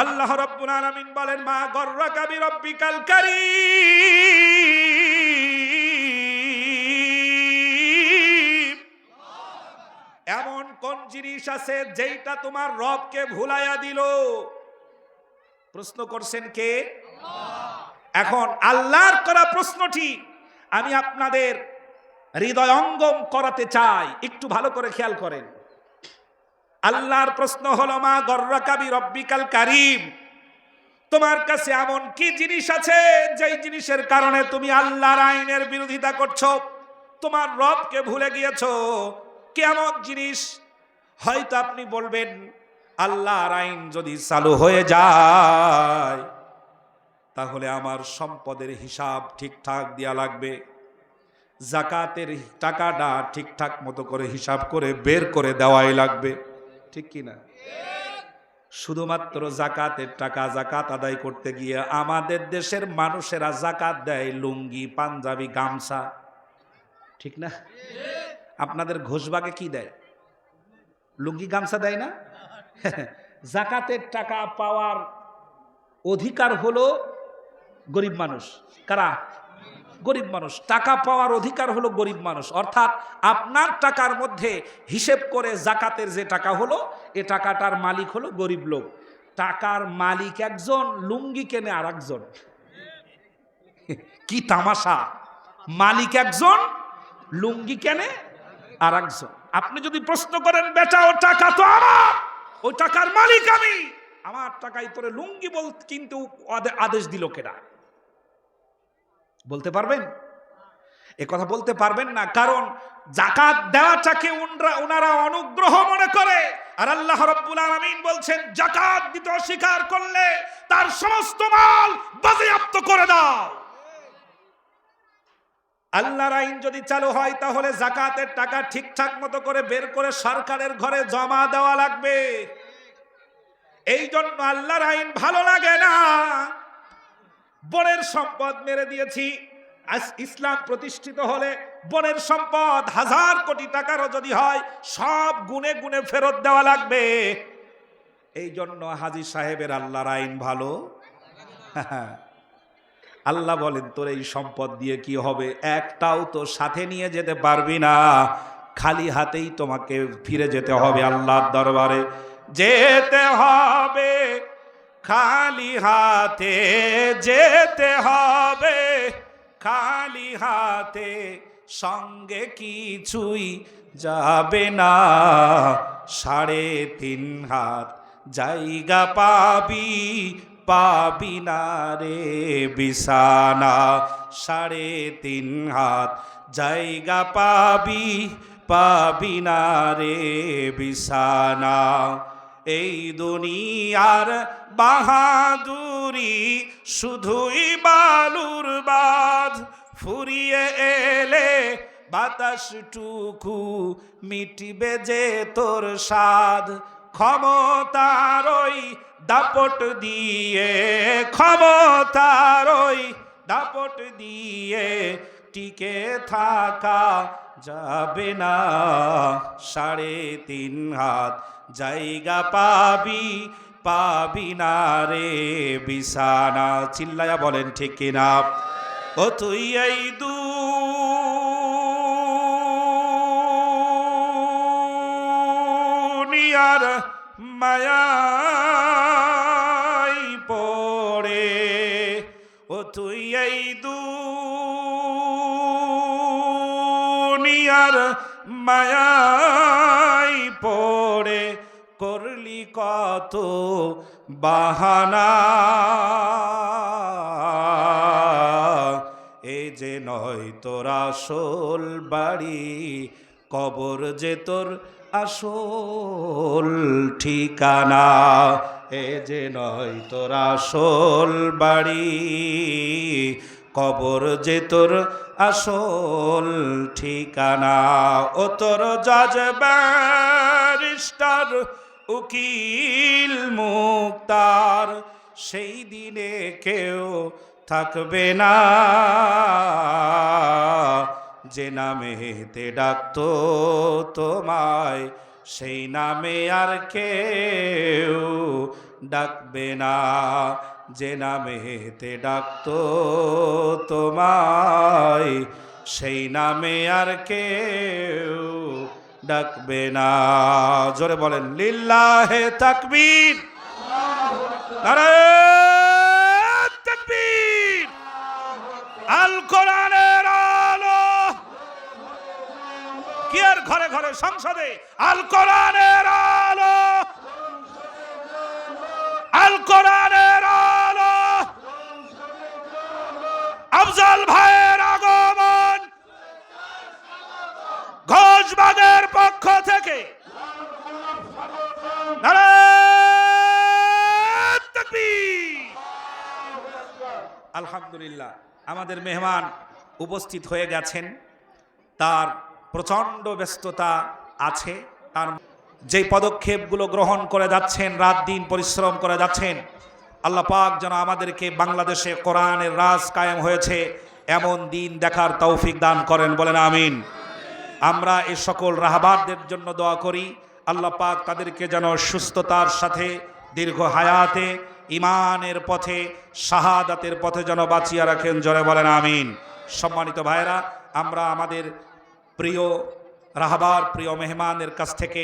আল্লাহ রাব্বুল আলামিন বলেন মা গররাকা বিরাব্বিকাল কারীম। এমন কোন জিনিস আছে যেটা তোমার রবকে ভুলাইয়া দিল? প্রশ্ন করছেন কে? এখন আল্লাহর করা প্রশ্নটি আমি আপনাদের হৃদয়ঙ্গম করাতে চাই, একটু ভালো করে খেয়াল করেন। আল্লাহর প্রশ্ন হলো মা গররাকা বিরাব্বিকাল কারীম, তোমার কাছে এমন কি জিনিস আছে যেই জিনিসের কারণে তুমি আল্লাহর আইনের বিরোধিতা করছো, তোমার রবকে ভুলে গিয়েছো? কেমন জিনিস? হয়তো আপনি বলবেন আল্লাহর আইন যদি চালু হয়ে যায় তাহলে আমার সম্পদের হিসাব ঠিকঠাক দেয়া লাগবে, জাকাতের টাকাটা ঠিকঠাক মতো করে হিসাব করে বের করে দেওয়াই লাগবে, ঠিক কিনা? শুধুমাত্র জাকাতের টাকা, জাকাত আদায় করতে গিয়ে আমাদের দেশের মানুষেরা জাকাত দেয় লুঙ্গি, পাঞ্জাবি, গামছা, ঠিক না? আপনাদের ঘোষবাগে কি দেয়? লুঙ্গি, গামছা দেয় না? জাকাতের টাকা পাওয়ার অধিকার হলো গরিব মানুষ। কারা? গরিব মানুষ। টাকা পাওয়ার অধিকার হলো গরিব মানুষ। অর্থাৎ আপনার টাকার মধ্যে হিসেব করে জাকাতের যে টাকা হলো, এ টাকাটার মালিক হলো গরিব লোক। টাকার মালিক একজন, লুঙ্গি কেনে আর একজন। কি তামাশা! মালিক একজন, লুঙ্গি কেনে আর একজন। আপনি যদি প্রশ্ন করেন বেটা ও টাকা তো আমার, ওই টাকার মালিক আমি, আমার টাকাই তোরে লুঙ্গি বল কিন্তু আদেশ দিল কেনা? বলতে পারবেন? এ কথা বলতে পারবেন না, কারণ জাকাত দেওয়াটাকে ওনারা অনুগ্রহ মনে করে। আর আল্লাহ রাব্বুল আলামিন বলছেন জাকাত দিতে অস্বীকার করলে তার সমস্ত মাল বাজেয়াপ্ত করে দাও। আল্লাহর আইন যদি চালু হয় তাহলে জাকাতের টাকা ঠিকঠাক মতো করে বের করে সরকারের ঘরে জমা দেওয়া লাগবে। এই জন্য আল্লাহর আইন ভালো লাগে না। বনের সম্পদ মেরে দিয়েছি, আজ ইসলাম প্রতিষ্ঠিত হলে বনের সম্পদ 1000 কোটি টাকারও যদি হয় সব গুনে গুনে ফেরত দেওয়া লাগবে। এই জন্য হাজী সাহেবের আল্লাহর আইন ভালো। আল্লাহ বলেন তোর এই সম্পদ দিয়ে কি হবে? একটাও তো সাথে নিয়ে যেতে পারবি না, খালি হাতেই তোমাকে ফিরে যেতে হবে আল্লাহর দরবারে। যেতে হবে খালি হাতে, যেতে হবে খালি হাতে, সঙ্গে কিছুই যাবে না। 3.5 হাত জায়গা পাবি, পাবি না রে বিছানা। 3.5 হাত জায়গা পাবি, পাবি না রে বিছানা। এই দুনিয়ার বাহাদুরি শুধুই বালুর বাঁধ, ফুরিয়ে এলে বাতাসটুকু মিটবে যে তোর স্বাদ। ক্ষমতার ওই দাপট দিয়ে, ক্ষমতার ওই দাপট দিয়ে টিকে থাকা যাবে না। 3.5 হাত জায়গা পাবি, পাবি না রে বিছানা। চিল্লায়া বলেন ঠিক কিনা? ও তুই এই দুনিয়ার মায়াই পড়ে, ও তুই এই দুনিয়ার মায়াই পড়ে করলি কত বাহানা। এ যে নয় তোর আসল বাড়ি, কবর যে তোর আসল ঠিকানা। এ যে নয় তোর আসল বাড়ি, কবর যে তোর আসল ঠিকানা। ও তোর জজ ব্যারিস্টার উকিল মুক্তার, সেই দিনে কেউ থাকবে না যে নামেতে ডাকতো তোমায়, সেই নামে আর কেউ ডাকবে না। যে নামেতে ডাকতো তোমায় সেই নামে আর কেউ ডাকবে না। জোরে বলেন লিল্লাহে তাকবীর, নারে তাকবীর। আল কোরআনের আলো কি আর ঘরে ঘরে সংসদে, আল কোরআনের আলো, আল কোরআনের আলো। আফজাল ভাইয়ের আগমন ঘোষবাগের পক্ষ থেকে নারে তাকবীর। আলহামদুলিল্লাহ, আমাদের মেহমান উপস্থিত হয়ে গেছেন। তার প্রচন্ড ব্যস্ততা আছে, তার যে পদক্ষেপগুলো গ্রহণ করে যাচ্ছেন, রাত দিন পরিশ্রম করে যাচ্ছেন, আল্লাহ পাক যেন আমাদেরকে বাংলাদেশে কোরআনের রাজ কায়েম হয়েছে এমন দিন দেখার তৌফিক দান করেন, বলেন আমিন। আমরা এই সকল রাহবারদের জন্য দোয়া করি, আল্লাহ পাক তাদেরকে যেন সুস্থতার সাথে দীর্ঘ হায়াতে ইমানের পথে শাহাদাতের পথে যেন বাঁচিয়ে রাখেন, জোরে বলেন আমিন। সম্মানিত ভাইরা, আমরা আমাদের প্রিয় রাহবার, প্রিয় মেহমানের কাছ থেকে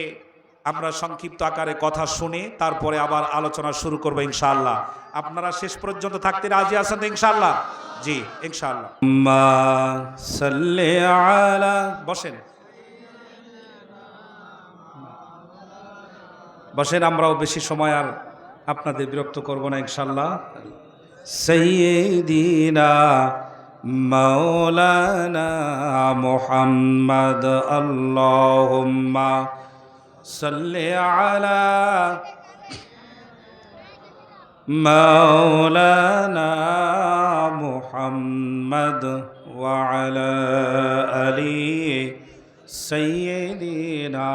আমরা সংক্ষিপ্ত আকারে কথা শুনে তারপরে আবার আলোচনা শুরু করবো ইনশাআল্লাহ। আপনারা শেষ পর্যন্ত থাকতে রাজি আছেন তো ইনশাআল্লাহ? জি ইনশাআল্লাহ। বসেন বসেন, আমরাও বেশি সময় আর আপনাদের বিরক্ত করব না ইনশাআল্লাহ। সাইয়্যিদিনা মাওলানা মুহাম্মদ আল্লাহুম্মা সাল্লি আলা মাওলানা মুহাম্মদ ওয়া আলা আলি সাইয়্যিদিনা।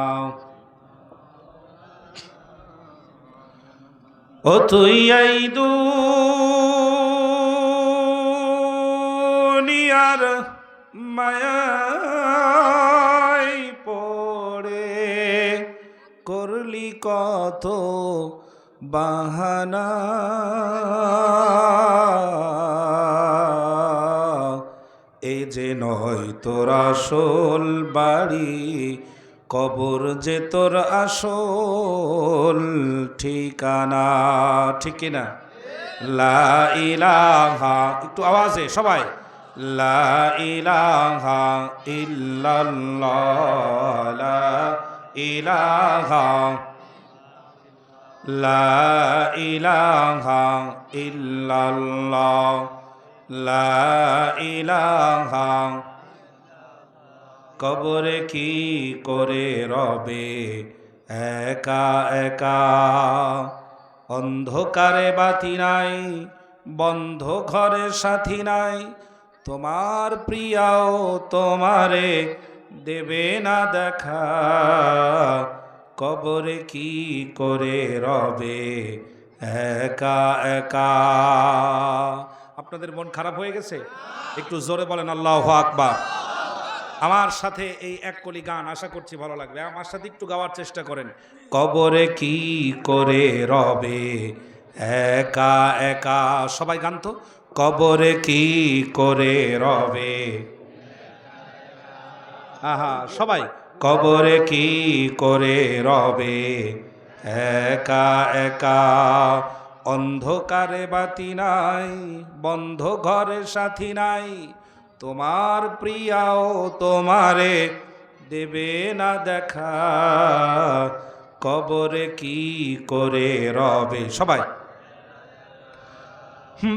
ও তুই এই দুনিয়ার মায়ায় পড়ে করলি কত বাহানা, এ যে নয় তোর আসল বাড়ি, কবর যে তোর আসল ঠিকানা, ঠিক কিনা? লা ইলাহা, একটু আওয়াজে সবাই, লা ইলাহা ইল্লাল্লাহ, লা ইলাহা, লা ইলাহা ইল্লাল্লাহ, লা ইলাহা। কবরে কি করে রবে একা একা, অন্ধকারে বাতি নাই, বন্ধ ঘরে সাথী নাই, তোমার প্রিয়াও তোমারে দেবে না দেখা, কবরে কি করে রবে একা একা। আপনাদের মন খারাপ হয়ে গেছে? একটু জোরে বলেন আল্লাহু আকবার। আমার সাথে এই এক কলি গান আশা করছি ভালো লাগবে, আমার সাথে একটু গাওয়ার চেষ্টা করেন। কবরে কি করে রবে একা একা, সবাই গান তো। কবরে কি করে রবে, আহা সবাই, কবরে কি করে রবে একা একা, অন্ধকারে বাতি নাই, বন্ধ ঘরে সাথী নাই, তোমার প্রিয়াও তোমারে দেবে না দেখা, কবরে কি করে রবে। সবাই,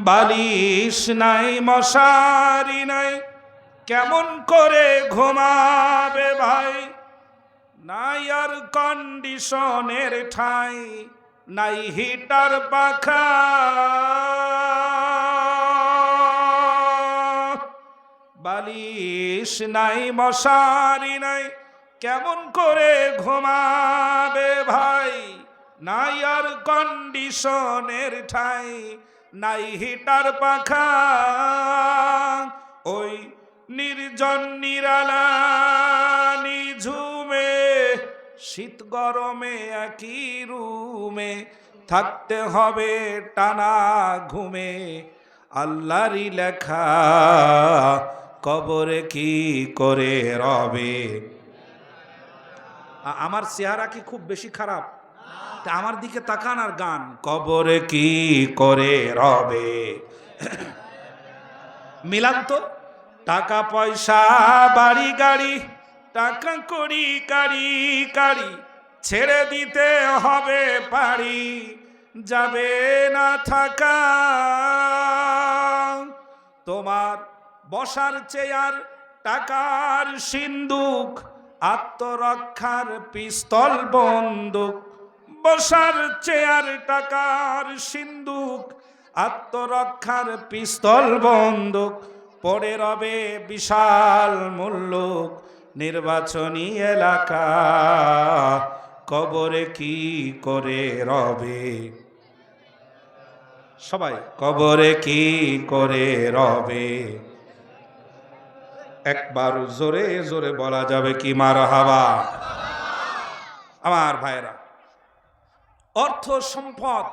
বালিশ নাই মশারি নাই, কেমন করে ঘুমাবে ভাই, নাই আর কন্ডিশনের ঠাই, নাই হিটার পাখা, বালিশ নাই মশারি নাই, কেমন করে ঘুমাবে ভাই, নাই আর কন্ডিশনের ঠাই, নাই হিটার পাখা, ওই নির্জন নিরালা নিঝুমে, শীত গরমে একই রুমে, থাকতে হবে টানা ঘুমে, আল্লাহরই লেখা কবরে কি করে রবে। আমার চেহারা কি খুব বেশি খারাপ? তা আমার দিকে তাকান আর গান, কবরে কি করে রবে। মিলান তো, টাকা পয়সা বাড়ি গাড়ি, টাকা করি কারি কারি, ছেড়ে দিতে হবে পারি, যাবে না থাকা। তোমার বসার চেয়ার টাকার সিন্দুক, আত্মরক্ষার পিস্তল বন্দুক। বসার চেয়ার টাকার সিন্দুক, আত্মরক্ষার পিস্তল বন্দুক, পড়ে রবে বিশাল মুল্লুক নির্বাচনী এলাকা, কবরে কি করে রবে। সবাই কবরে কি করে রবে। একবার জোরে জোরে বলা যাবে কি মারহাবা। আমার ভাইরা, অর্থ সম্পদ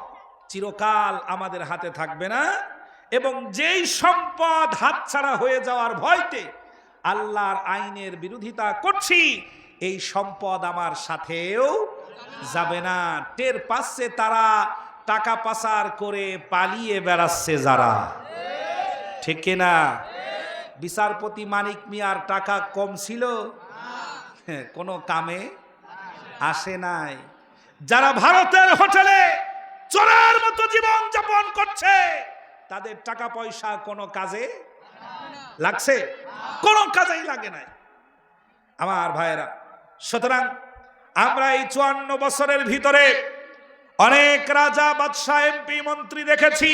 চিরকাল আমাদের হাতে থাকবে না, এবং যেই সম্পদ হাতছাড়া হয়ে যাওয়ার ভয়তে আল্লাহর আইনের বিরোধিতা করছি, এই সম্পদ আমার সাথেও যাবে না। টের পাচ্ছে তারা টাকা পাচার করে পালিয়ে বেড়াচ্ছে যারা, ঠিক কিনা? বিচারপতি মানিক মিয়ার টাকা কম ছিল? কোনো কামে আসে নাই। যারা ভারতের হোটেলে চোরের মতো জীবন যাপন করছে, তাদের টাকা পয়সা কোনো কাজে লাগছে? কোনো কাজেই লাগে নাই। আমার ভাইয়েরা, সুতরাং আমরা এই 54 বছরের ভিতরে অনেক রাজা বাদশাহ এমপি মন্ত্রী দেখেছি।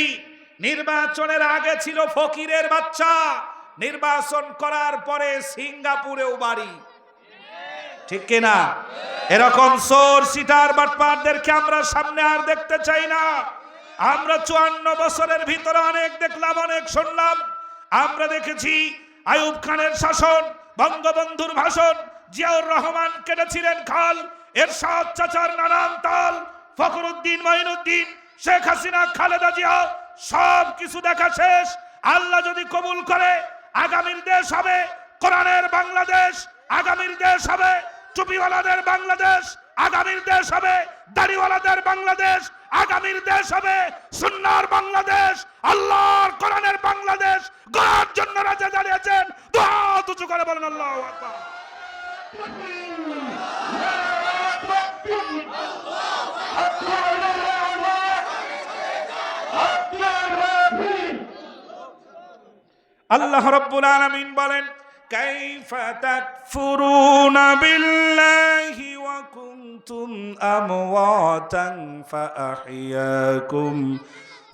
নির্বাচনের আগে ছিল ফকিরের বাচ্চা, নির্বাচন করার পরে সিঙ্গাপুরেও বাড়ি, ঠিক কিনা? এরকম চোর সিটার বাটপারদেরকে আমরা সামনে আর দেখতে চাই না। আমরা 54 বছরের ভিতরে অনেক দেখলাম, অনেক শুনলাম। আমরা দেখেছি আইয়ুব খানের শাসন, বঙ্গবন্ধুর ভাষণ, জিয়াউর রহমান কেটেছিলেন খাল, এরশাদ চাচার নানান তাল, ফখরুদ্দিন মঈনুদ্দিন, শেখ হাসিনা, খালেদা জিয়া, সব কিছু দেখা শেষ। আল্লাহ যদি কবুল করে আগামীর দেশ হবে কোরআনের বাংলাদেশ, আগামীর দেশ হবে টুপিওয়ালাদের বাংলাদেশ, আগামীর দেশ হবে দাড়িওয়ালাদের বাংলাদেশ, আগামীর দেশ হবে সুন্নাহর বাংলাদেশ, আল্লাহর কোরআনের বাংলাদেশ। গড়ার জন্য রাজা দাঁড়িয়েছেন, দুই হাত উঁচু করে বলেন আল্লাহু আকবার। আল্লাহ রাব্বুল আলামিন বলেন, কাইফা তাকফুরুনা বিল্লাহি ওয়া কুনতুম আমওয়াতান ফাআহইয়াকুম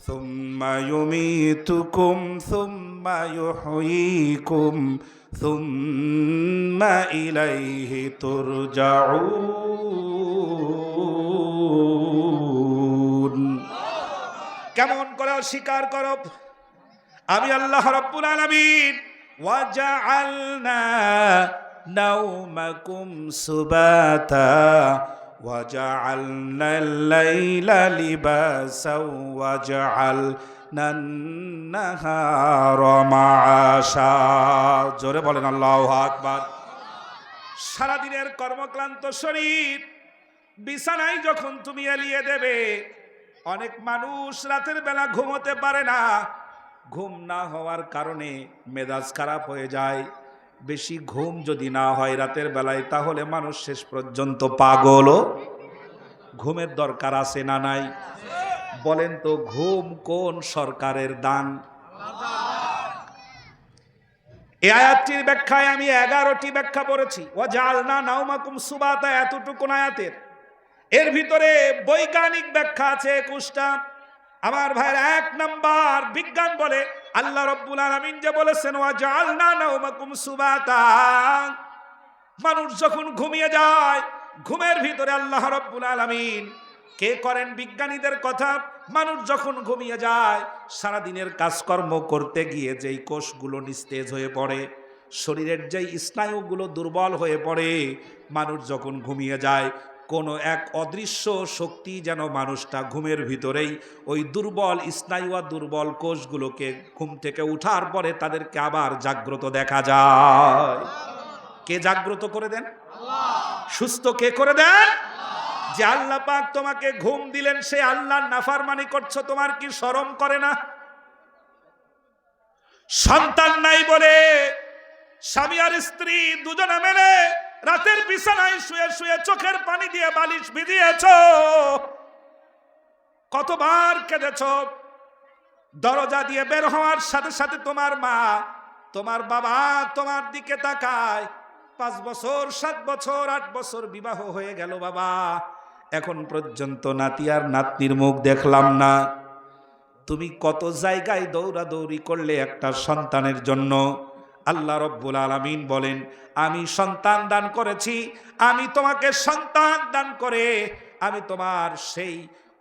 সুম্মা ইউমীতুকুম সুম্মা ইউহয়ীকুম সুম্মা ইলাইহি তুরজাউন। কেমন করে স্বীকার করো? আমি আল্লাহ রাব্বুল আলামিন ওয়াজআলনা নাওমাকুম সুবাতা ওয়াজআলনাল লাইলা লিবাসা ওয়াজআলনান নাহারা মাআশা। জোরে বলেন আল্লাহু আকবার। সারাদিনের কর্মক্লান্ত শরীর বিছানায় যখন তুমি এলিয়ে দেবে, অনেক মানুষ রাতের বেলা ঘুমোতে পারে না। ঘুম না হওয়ার কারণে মেজাজ খারাপ হয়ে যায়। বেশি ঘুম যদি না হয় রাতের বেলায়, তাহলে মানুষ শেষ পর্যন্ত পাগল। ঘুমের দরকার আছে না নাই? বলেন তো, ঘুম কোন সরকারের দান? এই আয়াতটির ব্যাখ্যায় আমি 11টি ব্যাখ্যা পড়েছি। ওয়াজআলনা নাওমাকুম সুবাতা, এতটুকু আয়াতের। এর ভিতরে বৈজ্ঞানিক ব্যাখ্যা আছে 21টা। আমার ভাইরা, 1 নাম্বার বিজ্ঞান বলে আল্লাহ রাব্বুল আলামিন যে বলেছেন ওয়াজআলনা নাওমাকুম সুবাতা, মানুষ যখন ঘুমিয়ে যায়, ঘুমের ভিতরে আল্লাহ রাব্বুল আলামিন কে করেন? বিজ্ঞানীদের কথা। মানুষ যখন ঘুমিয়ে যায়, সারা দিনের কাজকর্ম করতে গিয়ে যেই কোষগুলো নিস্তেজ হয়ে পড়ে, শরীরের যেই স্নায়ুগুলো দুর্বল হয়ে পড়ে, মানুষ যখন ঘুমিয়ে যায় কোনো এক অদৃশ্য শক্তি যেন মানুষটা ঘুমের ভিতরেই ওই দুর্বল স্নায়ু আর দুর্বল কোষগুলোকে ঘুম থেকে উঠার পরে তাদেরকে আবার জাগ্রত দেখা যায়। কে জাগ্রত করে দেন? সুস্থ কে করে দেন? যে আল্লাহ পাক তোমাকে ঘুম দিলেন, সে আল্লাহর নাফরমানি করছো, তোমার কি শরম করে না? সন্তান নাই বলে স্বামী আর স্ত্রী দুজনে মিলে রাতের বিছানায় শুয়ে শুয়ে চোখের পানি দিয়ে বালিশ ভিজিয়েছো, কতবার কেঁদেছো। দরজা দিয়ে বের হওয়ার সাথে সাথে তোমার মা, তোমার বাবা তোমার দিকে তাকায়। 5 বছর 7 বছর 8 বছর বিবাহ হয়ে গেল বাবা, এখন পর্যন্ত নাতি আর নাতনির মুখ দেখলাম না। তুমি কত জায়গায় দৌড়াদৌড়ি করলে একটা সন্তানের জন্য। আল্লাহ রব্বুল আলামিন বলেন, আমি সন্তান দান করেছি, আমি তোমাকে সন্তান দান করে আমি তোমার সেই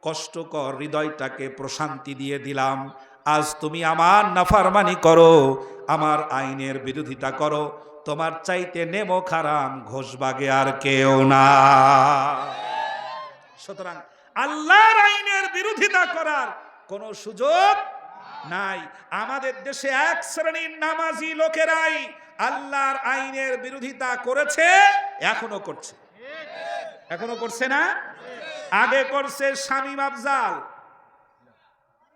কষ্টকর হৃদয়টাকে প্রশান্তি দিয়ে দিলাম। আজ তুমি আমার নাফরমানি করো, আমার আইনের বিরোধিতা করো, তোমার চাইতে নেমো খারাম ঘোষবাগে আর কেউ না। সুতরাং আল্লাহর আইনের বিরোধিতা করার কোনো সুযোগ নাই। আমাদের দেশে এক শ্রেণীর নামাজি লোকেরাই আল্লাহর আইনের বিরোধিতা করেছে, এখনো করছে। এখনো করছে না? আগে করছে শামীম আফজাল,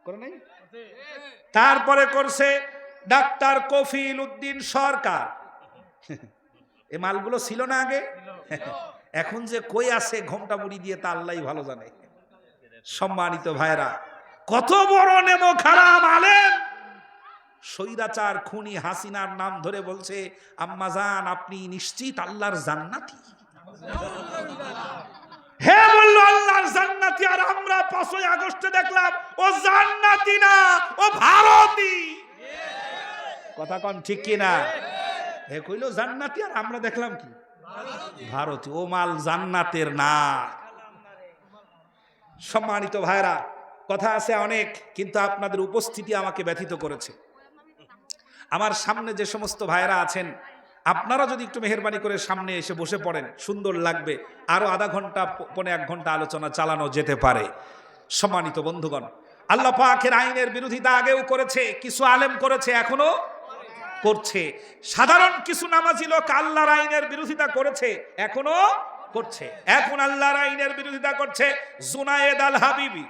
করে নাই? তারপরে করছে ডাক্তার কফিল উদ্দিন সরকার। এ মালগুলো ছিল না আগে? এখন যে কই আছে ঘোমটা মুড়ি দিয়ে তা আল্লাহই ভালো জানে। সম্মানিত ভাইরা, কত বড় নেমো খারাম আলেম স্বৈরাচার খুনি হাসিনার নাম ধরে বলছে, আম্মাজান আপনি নিশ্চিত আল্লাহর জান্নাতি? হে বললো আল্লাহর জান্নাতি, আর আমরা 5ই আগস্টে দেখলাম ও জান্নাতি না, ও ভারতী। কথা কোন ঠিক কি না? হে কইলো জান্নাতি, আর আমরা দেখলাম কি? ভারতী। ও মাল জান্নাতের না। সম্মানিত ভাইরা, কথা আছে অনেক, কিন্তু আপনাদের উপস্থিতি আমাকে ব্যথিত করেছে। আমার সামনে যে সমস্ত ভাইরা আছেন, আপনারা যদি একটু মেহেরবানি করে সামনে এসে বসে পড়েন, সুন্দর লাগবে। আরো আধা ঘন্টা 1.5 ঘন্টা আলোচনা চালানো যেতে পারে। সম্মানিত বন্ধুগণ, আল্লাহ পাকের আইনের বিরোধিতা আগেও করেছে, কিছু আলেম করেছে, এখনো করছে। সাধারণ কিছু নামাজি লোক আল্লাহর আইনের বিরোধিতা করেছে, এখনো করছে। এখন আল্লাহর আইনের বিরোধিতা করছে জুনায়েদ আল হাবিবি।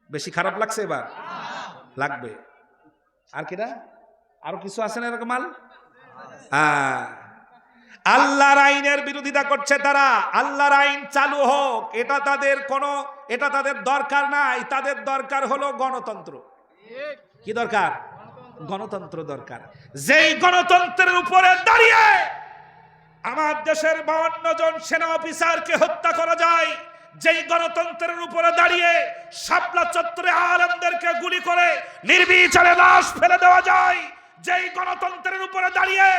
বেশি খারাপ লাগছে? এবার লাগবে। আর কিরা আরো কিছু আছে না এরকম মাল? আল্লাহর আইনের বিরোধিতা করছে তারা। আল্লাহর আইন চালু হোক, এটা তাদের দরকার নাই। তাদের দরকার হলো গণতন্ত্র। কি দরকার? গণতন্ত্র দরকার। যেই গণতন্ত্রের উপরে দাঁড়িয়ে আমার দেশের 52 জন সেনা অফিসারকে হত্যা করা যায়, যেই গণতন্ত্রের উপরে দাঁড়িয়ে শাপলা চত্বরে আলেমদেরকে গুলি করে নির্বিচারে লাশ ফেলে দেওয়া যায়, যেই গণতন্ত্রের উপরে দাঁড়িয়ে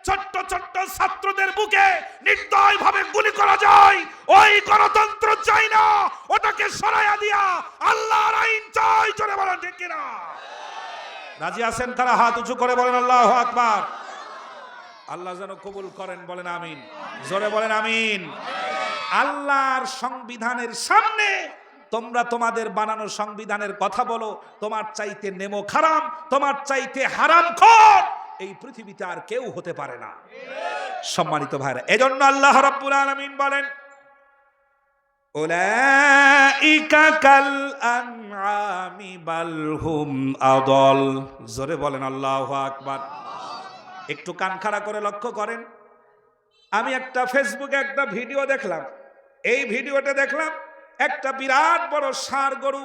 ছোট্ট ছোট্ট ছাত্রদের বুকে নির্দয়ভাবে গুলি করা যায়, ওই গণতন্ত্র চাই না, ওটাকে সরাইয়া দিয়া আল্লাহর আইন চাই। জোরে বলেন ঠিক কিনা? রাজি আছেন তারা? হাত উঁচু করে বলেন আল্লাহু আকবার। আল্লাহ যেন কবুল করেন, বলেন আমিন। জোরে বলেন আমিন। আল্লাহর সংবিধানের সামনে তোমরা তোমাদের বানানো সংবিধানের কথা বলো, তোমার চাইতে নেমো খারাম, তোমার চাইতে হারামখোর এই পৃথিবীতে আর কেউ হতে পারে না। সম্মানিত ভাইরা, এজন্য আল্লাহ রাব্বুল আলামিন বলেন, উলাইকা কাল আনআমি বাল হুম আদল। জোরে বলেন আল্লাহু আকবার। একটু কান খাড়া করে লক্ষ্য করেন। আমি একটা ফেসবুকে একটা ভিডিও দেখলাম। এই ভিডিওতে দেখলাম একটা বিরাট বড় ষাঁড় গরু,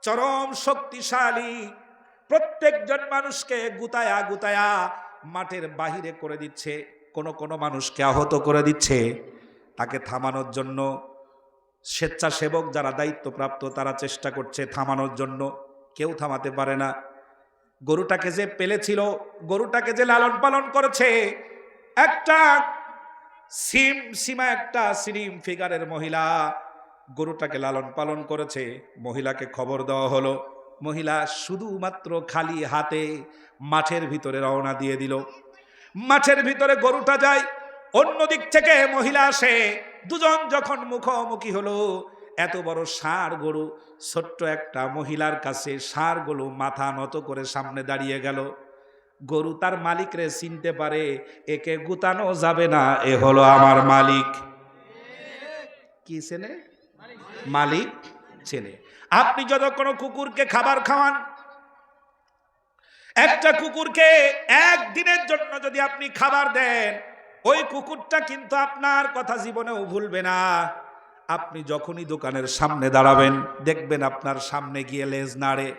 চরম শক্তিশালী, প্রত্যেকজন মানুষকে গুতায়া গুতায়া মাঠের বাহিরে করে দিচ্ছে, কোন মানুষকে আহত করে দিচ্ছে। তাকে থামানোর জন্য স্বেচ্ছাসেবক যারা দায়িত্বপ্রাপ্ত তারা চেষ্টা করছে থামানোর জন্য, কেউ থামাতে পারে না। গরুটাকে যে পেলেছিল, গরুটাকে যে লালন পালন করেছে, একটা একটা স্লিম ফিগারের মহিলা গরুটাকে লালন পালন করেছে। মহিলাকে খবর দেওয়া হলো। মহিলা শুধুমাত্র খালি হাতে মাঠের ভিতরে রওনা দিয়ে দিল। মাঠের ভিতরে গরুটা যায়, অন্য দিক থেকে মহিলা আসে, দুজন যখন মুখোমুখি হলো, এত বড় ষাঁড় গরু ছোট্ট একটা মহিলার কাছে ষাঁড় গরু মাথা নত করে সামনে দাঁড়িয়ে গেল। গরু তার মালিকরে চিনতে পারে, একে গুতানো যাবে না, এ হলো আমার মালিক। কি চেনে? মালিক চেনে। আপনি যত কোনো কুকুরকে খাবার খাওয়ান, একটা কুকুরকে একদিনের জন্য যদি আপনি খাবার দেন, ওই কুকুরটা কিন্তু আপনার কথা জীবনেও ভুলবে না। আপনি যখনই দোকানের সামনে দাঁড়াবেন, দেখবেন আপনার সামনে গিয়ে লেজ নাড়ে।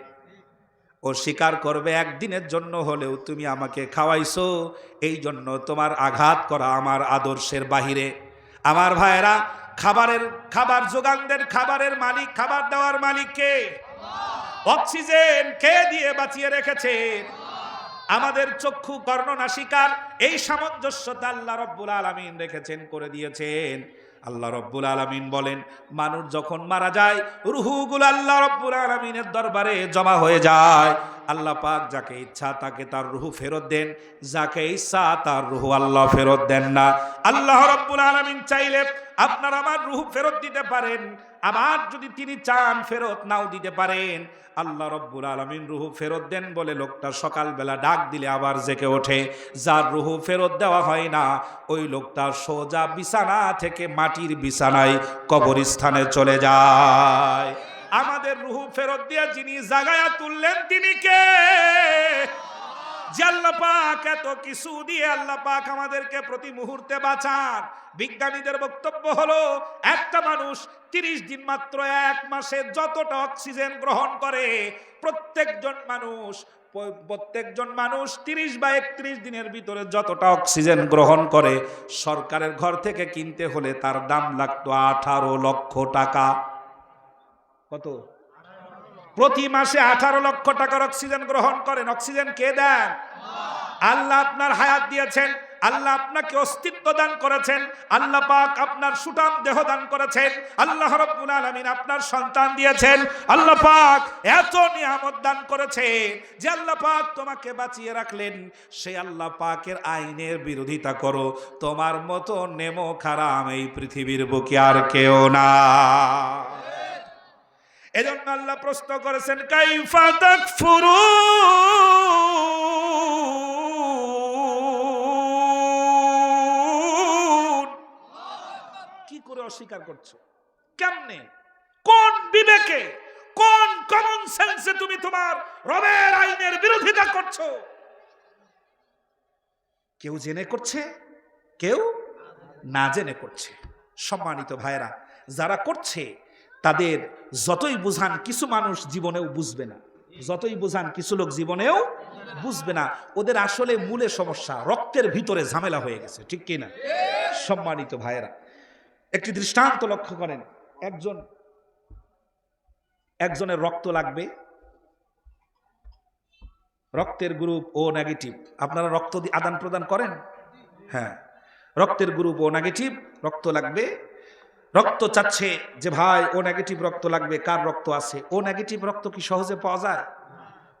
ও স্বীকার করবে, একদিনের জন্য হলেও তুমি আমাকে খাওয়াইছো, এই জন্য তোমার আঘাত করা আমার আদর্শের বাহিরে। আমার ভাইয়েরা, খাবার যোগান দেন, খাবারের মালিক, খাবার দেওয়ার মালিক কে? অক্সিজেন কে দিয়ে বাঁচিয়ে রেখেছেন? আমাদের চক্ষু, কর্ণ, নাসিকার এই সামঞ্জস্যতা আল্লাহ রব্বুল আলামিন রেখেছেন, করে দিয়েছেন। আল্লাহ রব্বুল আলামিন বলেন, মানুষ যখন মারা যায়, রুহুগুলো আল্লাহ রব্বুল আলামিনের দরবারে জমা হয়ে যায়। আল্লাহ পাক যাকে ইচ্ছা তাকে তার রুহু ফেরত দেন, যাকে ইচ্ছা তার রুহু আল্লাহ ফেরত দেন না। আল্লাহ রব্বুল আলামিন চাইলে আপনার আমার রুহু ফেরত দিতে পারেন, আবার যদি তিনি চান ফেরত নাও দিতে পারেন। আল্লাহ রব্বুল আলামিন রুহু ফেরত দেন বলে লোকটা সকালবেলা ডাক দিলে আবার জেগে ওঠে। যার রুহু ফেরত দেওয়া হয় না, ওই লোকটা সোজা বিছানা থেকে মাটির বিছানায় কবরস্থানে চলে যায়। আমাদের রুহু ফেরত দিয়ে যিনি জাগায়া তুললেন, তিনি কে? যে আল্লাহ পাক এত কিছু দিয়ে আল্লাহ পাক আমাদেরকে প্রতি মুহূর্তে বাঁচান। বিজ্ঞানীদের বক্তব্য হলো, একটা মানুষ 30 দিন, মাত্র 1 মাসে যতটা অক্সিজেন গ্রহণ করে, প্রত্যেকজন মানুষ 30 বা 31 দিনের ভিতরে যতটা অক্সিজেন গ্রহণ করে, সরকারের ঘর থেকে কিনতে হলে তার দাম লাগতো 18 লক্ষ টাকা। কত? প্রতি মাসে 18 লক্ষ টাকার অক্সিজেন গ্রহণ করেন। অক্সিজেন কে দেন? আল্লাহ আপনার হায়াত দিয়েছেন, আল্লাহ আপনাকে অস্তিত্ব দান করেছেন, আল্লাহ পাক আপনার সুঠাম দেহ দান করেছেন, আল্লাহ রাব্বুল আলামিন আপনার সন্তান দিয়েছেন, আল্লাহ পাক এত নিয়ামত দান করেছেন যে আল্লাহ পাক তোমাকে বাঁচিয়ে রাখলেন। সেই আল্লাহ পাকের আইনের বিরোধিতা করো, তোমার মতো নেমো খারাম এই পৃথিবীর বুকে আর কেউ না। এজন্য আল্লাহ প্রশ্ন করেছেন, কাইফা তাকফুরুন, কি করে অস্বীকার করছো? কেমনে? কোন বিবেকে, কোন কমন সেন্সে তুমি তোমার রবের আইনের বিরোধিতা করছো? কেউ জেনে করছে, কেউ না জেনে করছে। সম্মানিত ভাইরা, যারা করছে তাদের যতই বুঝান, কিছু মানুষ জীবনেও বুঝবে না। যতই বুঝান, কিছু লোক জীবনেও বুঝবে না। ওদের আসলে মূলে সমস্যা, রক্তের ভিতরে ঝামেলা হয়ে গেছে, ঠিক কি না? সম্মানিত ভাইয়েরা, একটি দৃষ্টান্ত লক্ষ্য করেন। একজনের রক্ত লাগবে, রক্তের গ্রুপ ও নেগেটিভ। আপনারা রক্ত আদান প্রদান করেন? হ্যাঁ, রক্তের গ্রুপ ও নেগেটিভ, রক্ত লাগবে। রক্ত চাচ্ছে যে ভাই ও নেগেটিভ রক্ত লাগবে। কার রক্ত আছে? ও নেগেটিভ রক্ত কি সহজে পাওয়া যায়?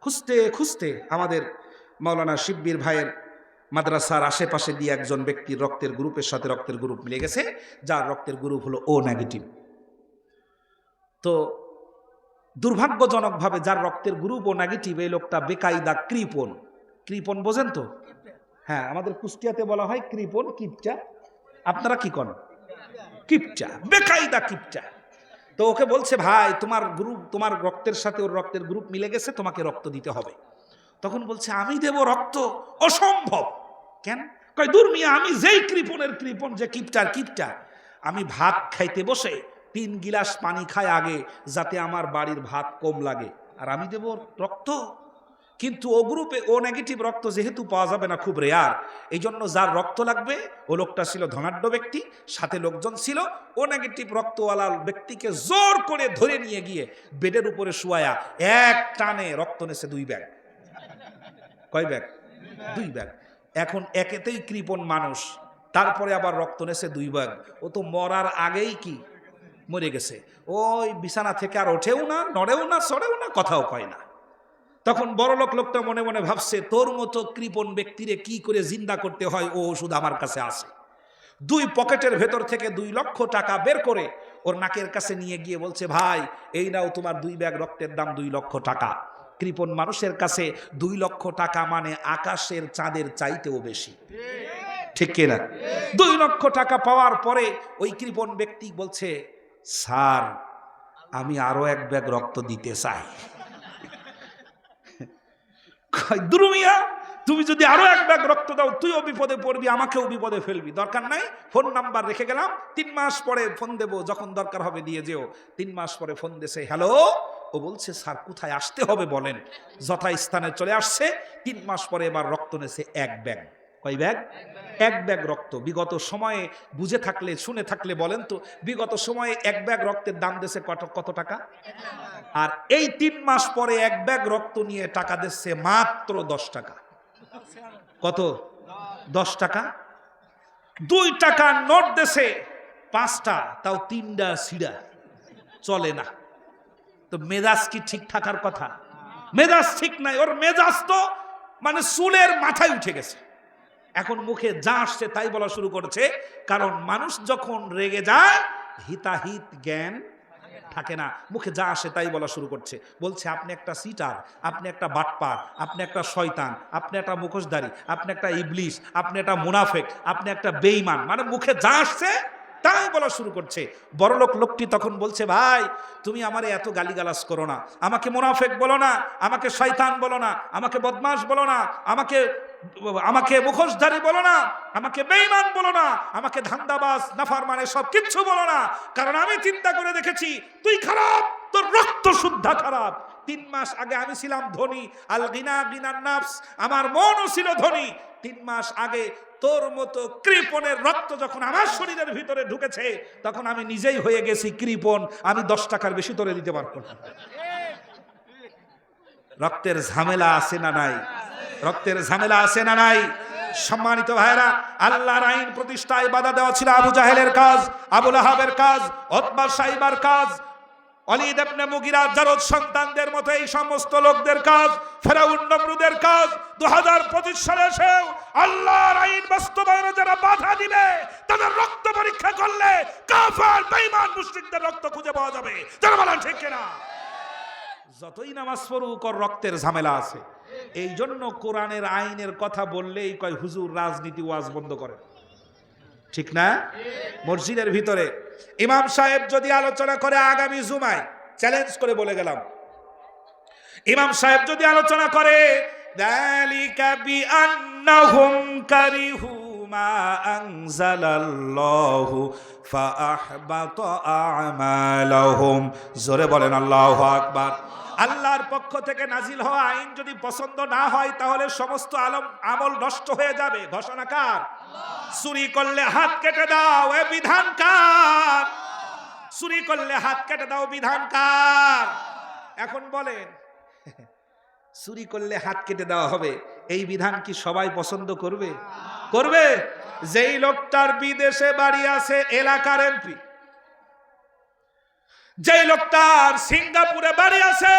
খুঁজতে খুঁজতে আমাদের মাওলানা শিব্বির ভাইয়ের মাদ্রাসার আশেপাশে দিয়ে একজন ব্যক্তির রক্তের গ্রুপের সাথে রক্তের গ্রুপ মিলে গেছে, যার রক্তের গ্রুপ হলো ও নেগেটিভ। তো দুর্ভাগ্যজনকভাবে যার রক্তের গ্রুপ ও নেগেটিভ, এই লোকটা বেকায়দা কৃপণ। কৃপণ বোঝেন তো? হ্যাঁ, আমাদের কুষ্টিয়াতে বলা হয় কৃপণ, কিপটা। আপনারা কি করেন? কিপটা, বেকায়দা কিপটা। তো ওকে বলছে, ভাই তোমার গ্রুপ, তোমার রক্তের সাথে ওর রক্তের গ্রুপ মিলে গেছে, তোমাকে রক্ত দিতে হবে। তখন বলছে, আমি দেব রক্ত? অসম্ভব। কেন? কয়, দূর মিয়া, আমি যেই কৃপণের কৃপণ, যে কিপটার কিপটা, আমি ভাত খাইতে বসে 3 গিলাস পানি খাই আগে, যাতে আমার বাড়ির ভাত কম লাগে, আর আমি দেব রক্ত? কিন্তু ও গ্রুপে ও নেগেটিভ রক্ত যেহেতু পাওয়া যাবে না, খুব রেয়ার, এই জন্য যার রক্ত লাগবে ও লোকটা ছিল ধনাঢ্য ব্যক্তি, সাথে লোকজন ছিল। ও নেগেটিভ রক্তওয়ালা ব্যক্তিকে জোর করে ধরে নিয়ে গিয়ে বেডের উপরে শুয়ায়া এক টানে রক্ত নেছে 2 ব্যাগ। কয় ব্যাগ? 2 ব্যাগ। এখন একেতেই কৃপণ মানুষ, তারপরে আবার রক্ত নেছে 2 ব্যাগ। ও তো মরার আগেই কি মরে গেছে। ওই বিছানা থেকে আর ওঠেও না, নড়েও না, সরেও না, কথাও কয় না। তখন বড়লোক লোকটা মনে মনে ভাবছে, তোর মতো কৃপণ ব্যক্তিরে কি করে জিন্দা করতে হয়, ও ওষুধ আমার কাছে আছে। দুই পকেটের ভেতর থেকে 2 লক্ষ টাকা বের করে ওর নাকের কাছে নিয়ে গিয়ে বলছে, ভাই এই নাও তোমার 2 ব্যাগ রক্তের দাম 2 লক্ষ টাকা। কৃপণ মানুষের কাছে 2 লক্ষ টাকা মানে আকাশের চাঁদের চাইতেও বেশি, ঠিক কিনা? 2 লক্ষ টাকা পাওয়ার পরে ওই কৃপণ ব্যক্তি বলছে, স্যার আমি আরো 1 ব্যাগ রক্ত দিতে চাই। দুরুমিয়া, তুমি যদি আরো 1 ব্যাগ রক্ত দাও তুইও বিপদে পড়বি, আমাকেও বিপদে ফেলবি, দরকার নাই, ফোন নাম্বার রেখে গেলাম, 3 মাস পরে ফোন দেবো, যখন দরকার হবে দিয়ে যেও। 3 মাস পরে ফোন দেছে, হ্যালো। ও বলছে, স্যার কোথায় আসতে হবে বলেন। যথাস্থানে চলে আসছে। 3 মাস পরে এবার রক্ত নেছে 1 ব্যাগ। কয় ব্যাগ? 1 ব্যাগ রক্ত। বিগত সময়ে বুঝে থাকলে শুনে থাকলে বলেন তো, বিগত সময়ে 1 ব্যাগ রক্তের দাম দেশে কত টাকা? আর এই 3 মাস পরে 1 ব্যাগ রক্ত নিয়ে টাকা দিচ্ছে মাত্র 10 টাকা। কত? 10 টাকা। 2 টাকার নোট দেশে 5টা, তাও 3টা সিডা, চলে না। তো মেজাজ কি ঠিক থাকার কথা? মেজাজ ঠিক নাই। ওর মেজাজ তো মানে চুলের মাথায় উঠে গেছে। এখন মুখে যা আসছে তাই বলা শুরু করেছে। কারণ মানুষ যখন রেগে যায় হিতাহিত জ্ঞান থাকে না, মুখে যা আসে তাই বলা শুরু করছে। বলছে, আপনি একটা সিটার, আপনি একটা বাটপার, আপনি একটা শয়তান, আপনি একটা মুখোশধারী, আপনি একটা ইবলিশ, আপনি একটা মুনাফেক, আপনি একটা বেঈমান। মানে মুখে যা আসছে তাই বলা শুরু করছে। বড়লোক লোকটি তখন বলছে, ভাই তুমি আমারে এত গালিগালাজ করো না, আমাকে মুনাফেক বলো না, আমাকে শয়তান বলো না, আমাকে বদমাশ বলো না, আমাকে মুখোশধারী বলো না, আমাকে বেঈমান বলো না, আমাকে ধান্দাবাজ নাফরমান সব কিচ্ছু বলো না। কারণ আমি চিন্তা করে দেখেছি তুই খারাপ, তোর রক্ত শুদ্ধ খারাপ। 3 মাস আগে আমি ছিলাম ধনী, আল গিনা গিনান নাফস, আমার মনও ছিল ধনী। 3 মাস আগে তোর মতো কৃপণের রক্ত যখন আমার শরীরের ভিতরে ঢুকেছে তখন আমি নিজেই হয়ে গেছি কৃপণ। আমি 10 টাকার বেশি তোরে দিতে পারবো না। রক্তের ঝামেলা আছে না নাই? রক্তের ঝামেলা আছে না নাই? সম্মানিত ভাইরা, আল্লাহর আইন প্রতিষ্ঠায় বাধা দেওয়া ছিল আবু জাহেলের কাজ, আবু লাহাবের কাজ, উতবা সাইবার কাজ, ওয়ালিদ ইবনে মুগিরা জারদ সন্তানদের মতো এই সমস্ত লোকদের কাজ, ফেরাউন নমরুদের কাজ। 2025 সালে এসেও আল্লাহর আইন বাস্তবায়নে যারা বাধা দিবে তাদের রক্ত পরীক্ষা করলে কাফের বেঈমান মুশরিকদের রক্ত খুঁজে পাওয়া যাবে। যারা বলেন ঠিক কিনা? যতই নামাজ পড়ুক ওর রক্তের ঝামেলা আছে। এই জন্য কোরআনের আইনের কথা বললেই কয় হুজুর রাজনীতি ওয়াজ বন্ধ করে, ঠিক না? মসজিদের ভিতরে ইমাম সাহেব যদি আলোচনা করে আগামী জুমায়, চ্যালেঞ্জ করে বলে গেলাম, ইমাম সাহেব যদি আলোচনা করে যালিকা বিআন্নাহুম কারিহু মা আনজালাল্লাহু ফাআহবাতা আমালাহুম, জোরে বলেন আল্লাহু আকবার। আল্লাহর পক্ষ থেকে নাজিল হওয়া আইন যদি পছন্দ না হয় তাহলে সমস্ত আমল নষ্ট হয়ে যাবে। ঘোষণা কার? চুরি করলে হাত কেটে দাও, এ বিধান কার? চুরি করলে হাত কেটে দাও, বিধান কার? এখন বলেন, চুরি করলে হাত কেটে দেওয়া হবে, এই বিধান কি সবাই পছন্দ করবে? করবে? যেই লোকটার বিদেশে বাড়ি আছে এলাকার এমপি, যেই লোকটার সিঙ্গাপুরে বাড়ি আছে